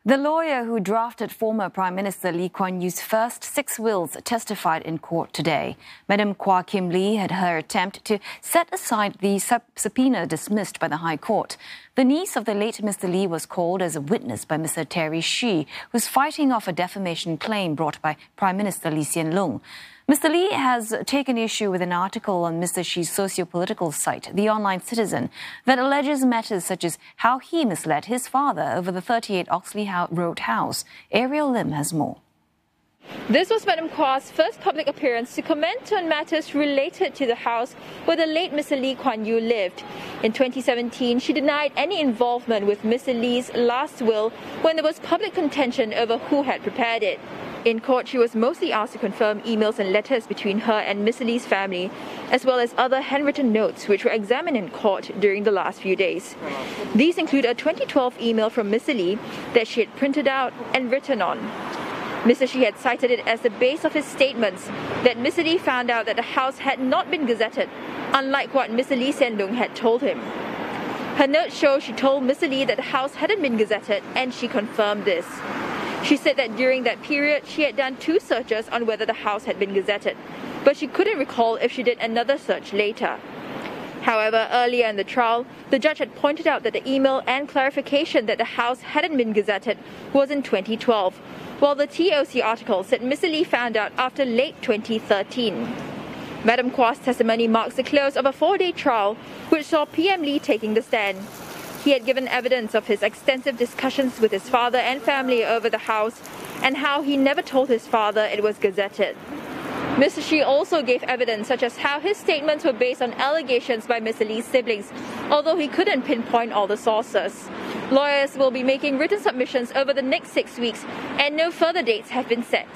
The lawyer who drafted former Prime Minister Lee Kuan Yew's first 6 wills testified in court today. Mdm Kwa Kim Li had her attempt to set aside the subpoena dismissed by the High Court. The niece of the late Mr. Lee was called as a witness by Mr. Terry Hsien, who's fighting off a defamation claim brought by Prime Minister Loong. Mr. Lee has taken issue with an article on Mr. Hsien's socio-political site, The Online Citizen, that alleges matters such as how he misled his father over the 38 Oxley Road house. Ariel Lim has more. This was Mdm Kwa's first public appearance to comment on matters related to the house where the late Mr. Lee Kuan Yew lived. In 2017, she denied any involvement with Mr. Lee's last will when there was public contention over who had prepared it. In court, she was mostly asked to confirm emails and letters between her and Mr. Lee's family, as well as other handwritten notes which were examined in court during the last few days. These include a 2012 email from Mr. Lee that she had printed out and written on. Mr. Hsien had cited it as the base of his statements that Mr. Lee found out that the house had not been gazetted, unlike what Mr. Lee Loong had told him. Her notes show she told Mr. Lee that the house hadn't been gazetted, and she confirmed this. She said that during that period, she had done 2 searches on whether the house had been gazetted, but she couldn't recall if she did another search later. However, earlier in the trial, the judge had pointed out that the email and clarification that the house hadn't been gazetted was in 2012, while the TOC article said Mr. Lee found out after late 2013. Mdm Kwa's testimony marks the close of a 4-day trial, which saw PM Lee taking the stand. He had given evidence of his extensive discussions with his father and family over the house and how he never told his father it was gazetted. Mr. Hsien also gave evidence such as how his statements were based on allegations by Mr. Lee's siblings, although he couldn't pinpoint all the sources. Lawyers will be making written submissions over the next 6 weeks, and no further dates have been set.